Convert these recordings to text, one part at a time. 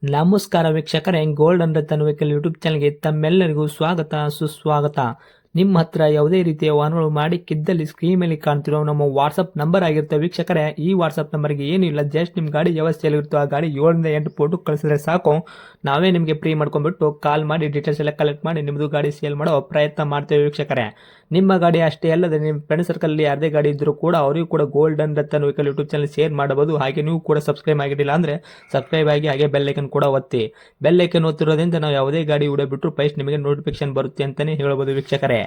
ನಮಸ್ಕಾರ ವೀಕ್ಷಕರೇ, gold and Ratan vehicle YouTube ಚಾನಲ್ಗೆ ತಮ್ಮೆಲ್ಲರಿಗೂ ಸ್ವಾಗತ ಸುಸ್ವಾಗತ. ನಿಮ್ಮ ಹತ್ರ ಯಾವುದೇ ರೀತಿಯ ವಾಹನಗಳು ಮಾಡಿಕ್ಕಿದ್ದಲ್ಲಿ ಸ್ಕ್ರೀನ್ ಮೇಲೆ ಕಾಣ್ತಿರೋ ನಮ್ಮ ವಾಟ್ಸಪ್ ನಂಬರ್ ಆಗಿರುತ್ತೆ ವೀಕ್ಷಕರೇ. ಈ ವಾಟ್ಸಪ್ ನಂಬರ್ಗೆ ಏನಿಲ್ಲ, ಜಸ್ಟ್ ನಿಮ್ಮ ಗಾಡಿ ವ್ಯವಸ್ಥೆಯಲ್ಲಿರುತ್ತೋ ಆ ಗಾಡಿ 7 ರಿಂದ 8 ಫೋಟೋ ಕಳಿಸಿದ್ರೆ ಸಾಕು, ನಾವೇ ನಿಮಗೆ ಫ್ರೀ ಮಾಡ್ಕೊಂಡ್ಬಿಟ್ಟು ಕಾಲ್ ಮಾಡಿ ಡೀಟೇಲ್ಸ್ ಎಲ್ಲ ಕಲೆಕ್ಟ್ ಮಾಡಿ ನಿಮ್ಮದು ಗಾಡಿ ಸೇಲ್ ಮಾಡೋ ಪ್ರಯತ್ನ ಮಾಡ್ತೇವೆ ವೀಕ್ಷಕರೇ. ನಿಮ್ಮ ಗಾಡಿ ಅಷ್ಟೇ ಅಲ್ಲದೆ ನಿಮ್ಮ ಫ್ರೆಂಡ್ ಸರ್ಕಲ್ ಯಾರದೇ ಗಾಡಿ ಇದ್ದರೂ ಕೂಡ ಅವರಿಗೂ ಕೂಡ gold and Ratan vehicle YouTube channel share ಮಾಡಬಹುದು. ಹಾಗೆ ನೀವು ಕೂಡ ಸಬ್ಸ್ಕ್ರೈಬ್ ಆಗಿರಲಿಲ್ಲ ಅಂದರೆ ಸಬ್ಸ್ಕ್ರೈಬ್ ಆಗಿ ಹಾಗೆ ಬೆಲ್ ಐಕನ್ ಕೂಡ ಒತ್ತಿ. ಬೆಲ್ ಐಕನ್ ಒತ್ತಿರೋದ್ರಿಂದ ನಾವು ಯಾವುದೇ ಗಾಡಿ ವಿಡಿಯೋ ಬಿಟ್ಟರು ಫಸ್ಟ್ ನಿಮಗೆ ನೋಟಿಫಿಕೇಶನ್ ಬರುತ್ತೆ ಅಂತಾನೆ ಹೇಳ್ಬೋದು ವೀಕ್ಷಕರೇ.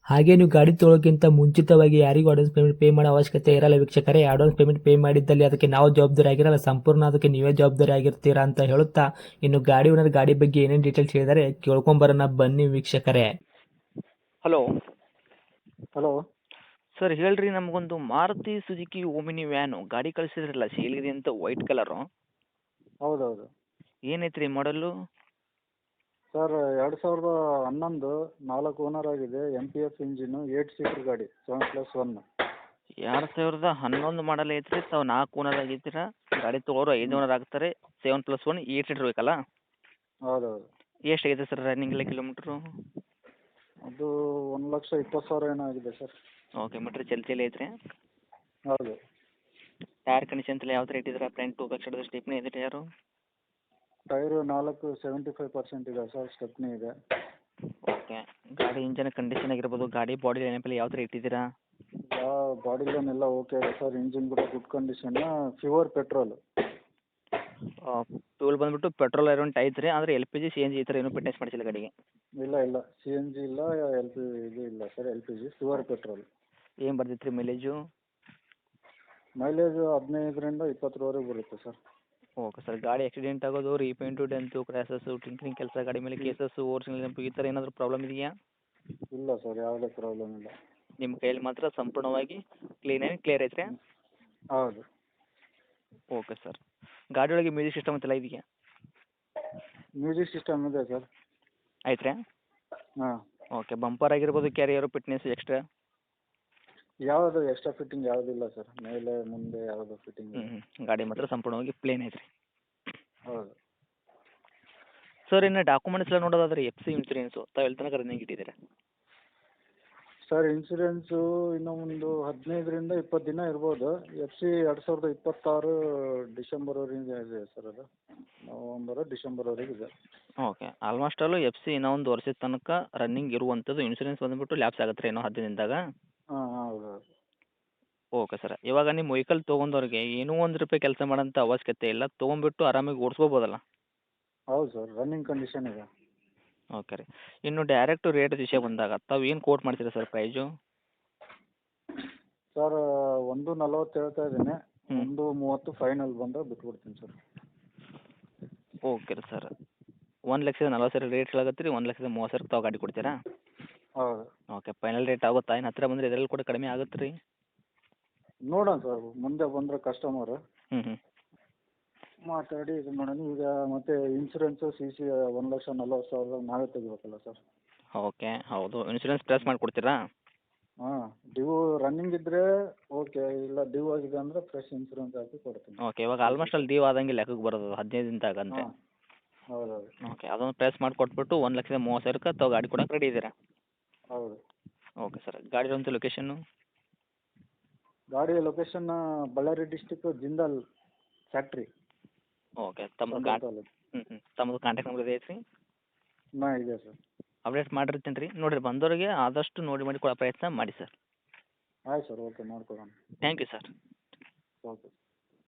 ಹಾಗೆ ನೀವು ಗಾಡಿ ತೊಳೋಕ್ಕಿಂತ ಮುಂಚಿತವಾಗಿ ಯಾರಿಗೂ ಅಡ್ವಾನ್ಸ್ ಪೇಮೆಂಟ್ ಪೇ ಮಾಡೋ ಅವಶ್ಯಕತೆ ಇರಲ್ಲ ವೀಕ್ಷಕರೇ. ಅಡ್ವಾನ್ಸ್ ಪೇಮೆಂಟ್ ಪೇ ಮಾಡಿದ್ದಲ್ಲಿ ಅದಕ್ಕೆ ನಾವು ಜವಾಬ್ದಾರಿ ಆಗಿರಲ್ಲ, ಸಂಪೂರ್ಣ ಅದಕ್ಕೆ ನೀವೇ ಜವಾಬ್ದಾರಿ ಆಗಿರ್ತೀರಾ ಅಂತ ಹೇಳುತ್ತಾ, ಇನ್ನು ಗಾಡಿ ಓನರ್ ಗಾಡಿ ಬಗ್ಗೆ ಏನೇನು ಡೀಟೇಲ್ಸ್ ಹೇಳಿದರೆ ಕೇಳ್ಕೊಂಬರೋಣ ಬನ್ನಿ ವೀಕ್ಷಕರೇ. ಹಲೋ ಹಲೋ ಸರ್, ಹೇಳ್ರಿ. ನಮಗೊಂದು ಮಾರುತಿ ಸುಜುಕಿ ಓಮಿನಿ ವ್ಯಾನು ಗಾಡಿ ಕಳಿಸಿದ್ರಲ್ಲ ಸೇಲ್ಗಿದೆ ಅಂತ, ವೈಟ್ ಕಲರು. ಹೌದೌದು ಏನೈತ್ರಿ ಮಾಡಲು? ಸರ್ 2011 4 ಓನರ್ ಆಗಿದೆ. MPF ಇಂಜಿನು, 8 ಸೀಟರ್ ಗಾಡಿ, 7+1. 2011 ಮಾಡಲ್ ಐತ್ರಿ. ತಾವು 4 ಓನರ್ ಆಗಿದ್ದೀರಾ. ಗಾಡಿ ತೊಗೊಳೋರು 5 ಓನರ್ ಆಗ್ತಾರೆ. 7+1 8 ಸೀಟರ್ ಬೇಕಲ್ಲ? ಹೌದೌದು. ಎಷ್ಟು ಆಗೈತೆ ಸರ್ ರನ್ನಿಂಗ್ ಎಲ್ಲ ಕಿಲೋಮೀಟ್ರು? ಅದು 1,20,000 ಏನೋ ಆಗಿದೆ ಸರ್. ಓಕೆ, ಮೀಟ್ರ್ ಚಲ್ತಿಯಲ್ಲಿ ಐತ್ರಿ. ಹೌದು. ಟೈರ್ ಕಂಡೀಷನ್ ಎಲ್ಲ ಯಾವ ಥರ ಇಟ್ಟಿದ್ದೀರಾ? ಫ್ರಂಟು ಬ್ಯಾಕ್ ಸೈಡ್ ಸ್ಟೆಪ್ನಿ ಇದೆ ಟೈರು? ಟೈರು 75% ಇದೆ ಸರ್, ಸ್ಟೆಪ್ನಿ ಇದೆ. ಓಕೆ. ಗಾಡಿ ಇಂಜನ್ ಕಂಡೀಷನ್ ಆಗಿರ್ಬೋದು, ಗಾಡಿ ಬಾಡಿ ಲೈನಪ್ಪಲ್ಲಿ ಯಾವ ಥರ ಇಟ್ಟಿದ್ದೀರಾ? ಬಾಡಿ ಲೈನ್ ಎಲ್ಲ ಓಕೆ ಇದೆ ಸರ್. ಇಂಜಿನ್ ಕೂಡ good condition, pure petrol. Fuel ಬಂದುಬಿಟ್ಟು ಪೆಟ್ರೋಲ್ ಅರೌಂಟ್ ಐತ್ರಿ, ಆದರೆ LPG CNG ಈ ಥರ ಏನೂ ಫಿಟ್ನೆಸ್ ಮಾಡಿಸಿಲ್ಲ ಗಾಡಿಗೆ? ಇಲ್ಲ CNG ಇಲ್ಲ, ಇದು ಇಲ್ಲ ಸರ್. LPG pure petrol. ಏನು ಬರ್ತಿತ್ತು ರೀ ಮೈಲೇಜು? ಮೈಲೇಜು 15ರಿಂದ 20ವರೆಗೆ ಬರುತ್ತೆ ಸರ್. Okay sir. ಗಾಡಿ ಆಕ್ಸಿಡೆಂಟ್ ಆಗೋದು, ರೀಪೇಂಟು, ಡೆಂತು, ಕ್ರ್ಯಾಸಸ್ಸು, ಟಿಂಕ್ರಿಂಗ್ ಕೆಲಸ, ಗಾಡಿ ಮೇಲೆ ಕೇಸಸ್ಸು, ಓರಿಜಿನಲ್ ನೆನಪು ಈ ಥರ ಏನಾದರೂ ಪ್ರಾಬ್ಲಮ್ ಇದೆಯಾ? ಇಲ್ಲ ಸರ್, ಯಾವುದೇ ಪ್ರಾಬ್ಲಮ್ ಇಲ್ಲ. ನಿಮ್ಮ ಕೈಯಲ್ಲಿ ಮಾತ್ರ ಸಂಪೂರ್ಣವಾಗಿ ಕ್ಲಿಯರ್ ಐತ್ರಿ? ಹೌದು. Okay sir. ಗಾಡಿ ಒಳಗೆ ಮ್ಯೂಸಿಕ್ ಸಿಸ್ಟಮ್ ಅಂತೆಲ್ಲ ಇದೆಯಾ? ಮ್ಯೂಸಿಕ್ ಸಿಸ್ಟಮ್ ಇದೆ ಸರ್. ಐತ್ರಿ? ಹಾಂ. ಓಕೆ. ಬಂಪರ್ ಆಗಿರ್ಬೋದು, ಕ್ಯಾರಿಯರು, ಫಿಟ್ನೆಸ್ ಎಕ್ಸ್ಟ್ರಾ? ಯಾವುದು ಎಕ್ಸ್ಟ್ರಾ ಫಿಟ್ಟಿಂಗ್ ಯಾವುದಿಲ್ಲ ಸರ್. ಮೇಲೆ ಮುಂದೆ ಯಾವುದು ಫಿಟ್ಟಿಂಗ್ ಇಲ್ಲ. ಗಾಡಿ ಮಾತ್ರ ಸಂಪೂರ್ಣವಾಗಿ ಪ್ಲೇನ್ ಐತ್ರಿ. ಹೌದು. ಸರ್, ಇನ್ನು ಡಾಕ್ಯುಮೆಂಟ್ಸ್ ಎಲ್ಲ ನೋಡೋದಾದ್ರೆ FC ಇನ್ಸೂರೆನ್ಸು ತಾವು ಎಲ್ಲಿ ತನಕ ರನ್ನಿಂಗ್ ಇಟ್ಟಿದ್ದೀರಾ? ಸರ್, ಇನ್ಸೂರೆನ್ಸು ಇನ್ನೂ ಒಂದು 15ರಿಂದ 20 ದಿನ ಇರ್ಬೋದು. FC 2026 ಡಿಸೆಂಬರ್ವರೆಗೆ ಇದೆ ಸರ್. ಅದು ನವಂಬರು ಡಿಸೆಂಬರ್ವರೆಗೆ ಇದೆ. ಓಕೆ. ಆಲ್ಮೋಸ್ಟ್ ಆಲು FC ಇನ್ನೂ ಒಂದು ವರ್ಷದ ತನಕ ರನ್ನಿಂಗ್ ಇರುವಂಥದ್ದು. ಇನ್ಸೂರೆನ್ಸ್ ಬಂದುಬಿಟ್ಟು ಲ್ಯಾಪ್ಸ್ ಆಗುತ್ತೆ ರೀ ಇನ್ನೂ 10 ದಿನದಾಗ? ಹಾಂ ಹೌದು. Okay sir. ಇವಾಗ ನಿಮ್ಮ ವೆಹಿಕಲ್ ತೊಗೊಂಡವ್ರಿಗೆ ಏನೂ ₹1 ಕೆಲಸ ಮಾಡೋಂಥ ಅವಶ್ಯಕತೆ ಇಲ್ಲ, ತೊಗೊಂಬಿಟ್ಟು ಆರಾಮಾಗಿ ಓಡಿಸ್ಕೋಬೋದಲ್ಲ? ಹೌದು ಸರ್, ರನ್ನಿಂಗ್ ಕಂಡೀಷನ್ ಇದೆ. ಓಕೆ ರೀ. ಇನ್ನು ಡೈರೆಕ್ಟು ರೇಟ್ ವಿಷಯ ಬಂದಾಗ ತಾವು ಏನು ಕೋಟ್ ಮಾಡ್ತೀರಾ ಸರ್ ಪ್ರೈಸು? ಸರ್, 1,40 ಹೇಳ್ತಾ ಇದ್ದೀನಿ. ಹ್ಞೂ. 1,30 ಫೈನಲ್ ಬಂದರೆ ಬಿಟ್ಬಿಡ್ತೀನಿ ಸರ್. ಓಕೆ ರೀ ಸರ್. 1,40,000 ರೇಟ್ ಹೇಳಕತ್ತೀರಿ, 1,30,000 ತಾವು ಗಾಡಿ ಕೊಡ್ತೀರಾ? ಹೌದು. ಓಕೆ. ಫೈನಲ್ ರೇಟ್ ಆಗುತ್ತಾ? ಇನ್ನು ಹತ್ತಿರ ಬಂದರೆ ಇದರಲ್ಲಿ ಕೂಡ ಕಡಿಮೆ ಆಗುತ್ತೆ ರೀ? ನೋಡೋಣ ಸರ್, ಮುಂದೆ ಬಂದರೆ ಕಸ್ಟಮರು ಹ್ಞೂ. ಮಾತಾಡಿ ಇದು ಮಾಡೋಣ. ಈಗ ಮತ್ತೆ ಇನ್ಸೂರೆನ್ಸು CC 1,40,000 ನಾವೇ ತೆಗಿಬೇಕಲ್ಲ ಸರ್. ಓಕೆ. ಹೌದು. ಇನ್ಶೂರೆನ್ಸ್ ಪ್ರೆಸ್ ಮಾಡಿಕೊಡ್ತೀರಾ? ಹಾಂ, ಡ್ಯೂ ರನ್ನಿಂಗ್ ಇದ್ದರೆ ಓಕೆ, ಇಲ್ಲ ಡ್ಯೂ ಆಗಿದೆ ಅಂದರೆ ಫ್ರೆಶ್ ಇನ್ಸೂರೆನ್ಸ್ ಹಾಕಿ ಕೊಡ್ತೀನಿ. ಓಕೆ. ಇವಾಗ ಆಲ್ಮೋಸ್ಟ್ ಅಲ್ಲಿ ಡ್ಯೂ ಆದಂಗೆ ಲೆಕ್ಕಕ್ಕೆ ಬರೋದು 15 ದಿನದಾಗ ಅಂತೆ? ಹಾಂ ಹೌದೌದು. ಓಕೆ. ಅದೊಂದು ಪ್ರೆಸ್ ಮಾಡಿ ಕೊಟ್ಬಿಟ್ಟು 1,30,000 ತಾವು ಗಾಡಿ ಕೊಡೋಕೆ ರೆಡಿ ಇದ್ದೀರಾ? ಹೌದು. Okay sir. ಗಾಡಿ ಇರುವಂಥ ಲೊಕೇಶನ್ನು? ಗಾಡಿಯ location Ballari district, Jindal factory. Okay. ತಮ್ಮದು ತಾಲೂಕು. ತಮ್ಮದು ಕಾಂಟ್ಯಾಕ್ಟ್ ನಂಬರ್ ಇದೆ ಐತ್ರಿ? ಇದೆ ಸರ್. ಅಪ್ಡೇಟ್ ಮಾಡಿರ್ತೀನಿ ರೀ. ನೋಡಿರಿ, ಬಂದವರಿಗೆ ಆದಷ್ಟು ನೋಡಿ ಮಾಡಿ ಕೊಡೋ ಪ್ರಯತ್ನ ಮಾಡಿ ಸರ್. ಆಯ್ತು ಸರ್, ಓಕೆ ಮಾಡ್ಕೊಡೋಣ. Thank you sir. ಓಕೆ.